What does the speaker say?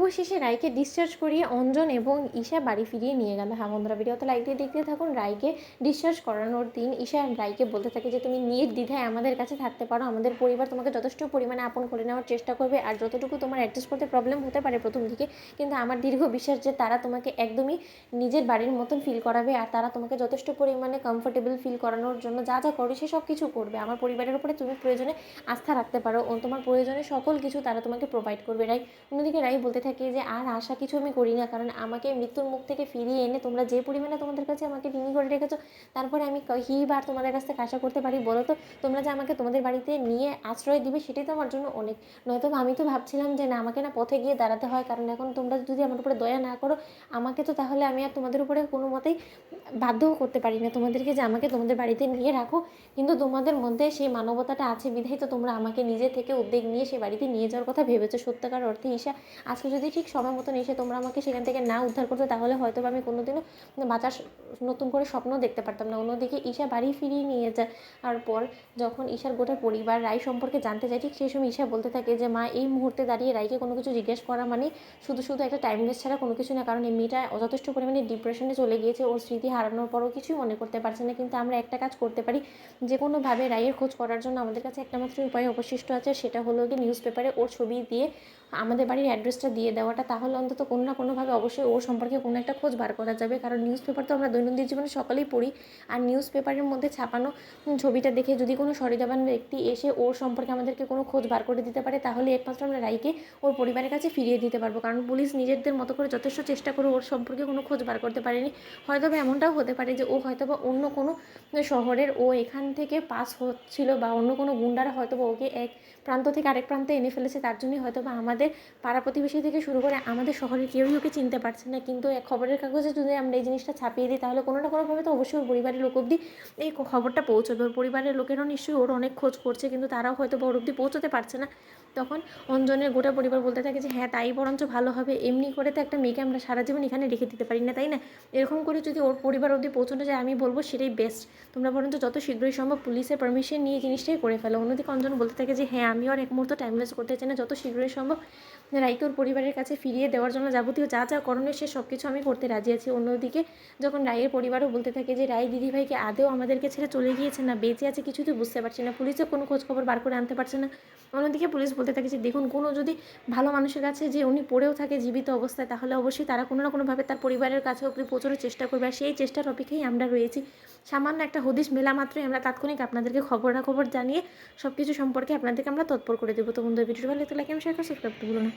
অবশেষে রায়কে ডিসচার্জ করিয়ে অঞ্জন এবং ঈশা বাড়ি ফিরিয়ে নিয়ে গেল। হ্যাঁ বন্ধুরা, ভিডিওতে লাইক দিয়ে দেখতে থাকুন। রায়কে ডিসচার্জ করানোর দিন ঈশা রায়কে বলতে থাকে যে তুমি নির্দ্বিধায় আমাদের কাছে থাকতে পারো, আমাদের পরিবার তোমাকে যথেষ্ট পরিমাণে আপন করে নেওয়ার চেষ্টা করবে, আর যতটুকু তোমার অ্যাডজাস্ট করতে প্রবলেম হতে পারে প্রথম দিকে, কিন্তু আমার দীর্ঘ বিশ্বাস যে তারা তোমাকে একদমই নিজের বাড়ির মতন ফিল করাবে, আর তারা তোমাকে যথেষ্ট পরিমাণে কমফোর্টেবল ফিল করানোর জন্য যা যা করে সে সব কিছু করবে। আমার পরিবারের উপরে তুমি প্রয়োজনে আস্থা রাখতে পারো, ও তোমার প্রয়োজনে সকল কিছু তারা তোমাকে প্রোভাইড করবে। রাই অন্যদিকে রাই বলতে থাকে যে আর আশা কিছু আমি করি না, কারণ আমাকে মৃত্যুর মুখ থেকে ফিরিয়ে এনে তোমরা যে পরিমাণে তোমাদের কাছে আমাকে ঋণী করে রেখেছো, তারপরে আমি বার তোমাদের কাছ থেকে আশা করতে পারি বলো তো? তোমরা যে আমাকে তোমাদের বাড়িতে নিয়ে আশ্রয় দিবে সেটাই তো আমার জন্য অনেক। নয়তো আমি তো ভাবছিলাম যে না, আমাকে না পথে গিয়ে দাঁড়াতে হয়, কারণ এখন তোমরা যদি আমার উপরে দয়া না করো আমাকে, তো তাহলে আমি আর তোমাদের উপরে কোনো মতেই বাধ্যও করতে পারি না তোমাদেরকে যে আমাকে তোমাদের বাড়িতে নিয়ে রাখো। কিন্তু তোমাদের মধ্যে সেই মানবতাটা আছে বিধায় তো তোমরা আমাকে নিজে থেকে উদ্যোগ নিয়ে সেই বাড়িতে নিয়ে যাওয়ার কথা ভেবেছো। সত্যিকার অর্থে ঈশা, আজকে যদি ঠিক সময় মতন এসে তোমরা আমাকে সেখান থেকে না উদ্ধার করতে, তাহলে হয়তো আমি কোনোদিনও বাঁচার নতুন করে স্বপ্ন দেখতে পারতাম না। অন্যদিকে ঈশা বাড়ি ফিরিয়ে নিয়ে যাওয়ার পর যখন ঈশার গোটা পরিবার রায় সম্পর্কে জানতে চায়, ঠিক সেই সময় ঈশা বলতে থাকে যে মা, এই মুহূর্তে দাঁড়িয়ে রায়কে কোনো কিছু জিজ্ঞেস করা মানে শুধু শুধু একটা টাইম ওয়েস্ট ছাড়া কোনো কিছু না, কারণ এই মেয়েটা যথেষ্ট পরিমাণে ডিপ্রেশনে চলে গিয়েছে, ওর স্মৃতি হারানোর পরও কিছুই মনে করতে পারছে না। কিন্তু আমরা একটা কাজ করতে পারি, যে কোনোভাবে রায়ের খোঁজ করার জন্য আমাদের কাছে একটা মাত্র উপায় অবশিষ্ট আছে, সেটা হলো গিয়ে নিউজ পেপারে ওর ছবি দিয়ে আমাদের বাড়ির অ্যাড্রেসটা দিয়ে দেওয়াটা। তাহলে অন্তত কোনো না কোনোভাবে অবশ্যই ওর সম্পর্কে কোনো একটা খোঁজ বার করা যাবে, কারণ নিউজ পেপার তো আমরা দৈনন্দিন জীবনে সকালেই পড়ি, আর নিউজ পেপারের মধ্যে ছাপানো ছবিটা দেখে যদি কোনো সহৃদয়বান ব্যক্তি এসে ওর সম্পর্কে আমাদেরকে কোনো খোঁজ বার করে দিতে পারে, তাহলে একমাত্র আমরা রায়কে ওর পরিবারের কাছে ফিরিয়ে দিতে পারবো। কারণ পুলিশ নিজেদের মতো করে যথেষ্ট চেষ্টা করে ওর সম্পর্কে কোনো খোঁজ বার করতে পারেনি। হয়তো বা এমনটাও হতে পারে যে ও হয়তো বা অন্য কোনো শহরের, ও এখান থেকে পাস হচ্ছিল, বা অন্য কোনো গুন্ডারা হয়তো বা ওকে এক প্রান্ত থেকে আরেক প্রান্তে এনে ফেলেছে, তার জন্যই হয়তো বা আমাদের পাড়া প্রতিবেশী থেকে শুরু করে আমাদের শহরের কেউই ওকে চিনতে পারছে না। কিন্তু এক খবরের কাগজে যদি আমরা এই জিনিসটা ছাপিয়ে দিই, তাহলে কোনো না কোনোভাবে তো অবশ্যই ওর পরিবারের লোক অবধি এই খবরটা পৌঁছবে। ওর পরিবারের লোকেরাও নিশ্চয়ই ওর অনেক খোঁজ করছে, কিন্তু তারাও হয়তো বা ওর অবধি পৌঁছতে পারছে না। তখন অঞ্জনের গোটা পরিবার বলতে থাকে যে হ্যাঁ, তাই বরঞ্চ ভালো হবে। এমনি করে তো একটা মেয়েকে আমরা সারা জীবন এখানে রেখে দিতে পারি না, তাই না? এরকম করে যদি ওর পরিবার অবধি পৌঁছানো যায়, আমি বলবো সেটাই বেস্ট। তোমরা বরঞ্চ যত শীঘ্রই সম্ভব পুলিশের পারমিশন নিয়ে জিনিসটাই করে ফেলো। অন্যদিকে অঞ্জন বলতে থাকে যে হ্যাঁ, আমি আর এক মুহূর্ত টাইম ওয়েস্ট করতে চাই না, যত শীঘ্রই সম্ভব রায়কে ওর পরিবারের কাছে ফিরিয়ে দেওয়ার জন্য যাবতীয় যা যা করণীয় সে সব কিছু আমি করতে রাজি আছি। অন্যদিকে যখন রায়ের পরিবারও বলতে থাকে যে রায় দিদিভাইকে আদেও আমাদেরকে ছেড়ে চলে গিয়েছে না বেঁচে আছে কিছুই তো বুঝতে পারছি না, পুলিশের কোনো খোঁজ খবর বার করে আনতে পারছে না। অন্যদিকে পুলিশ বলতে থাকে যে দেখুন, কোনো যদি ভালো মানুষের কাছে যে উনি পড়েও থাকে জীবিত অবস্থায়, তাহলে অবশ্যই তারা কোনো না কোনোভাবে তার পরিবারের কাছে অবধি পৌঁছানোর চেষ্টা করবে, আর সেই চেষ্টার অপেক্ষায় আমরা রয়েছি। সামান্য একটা হদিশ মেলা মাত্রই আমরা তাৎক্ষণিক আপনাদেরকে খবরাখবর জানিয়ে সব কিছু সম্পর্কে আপনাদেরকে আমরা তৎপর করে দেবো। তো বন্ধুরা, ভিডিওটি ভালো লাগলে লাইক এবং শেয়ার করে সাবস্ক্রাইব করতে ভুলো না।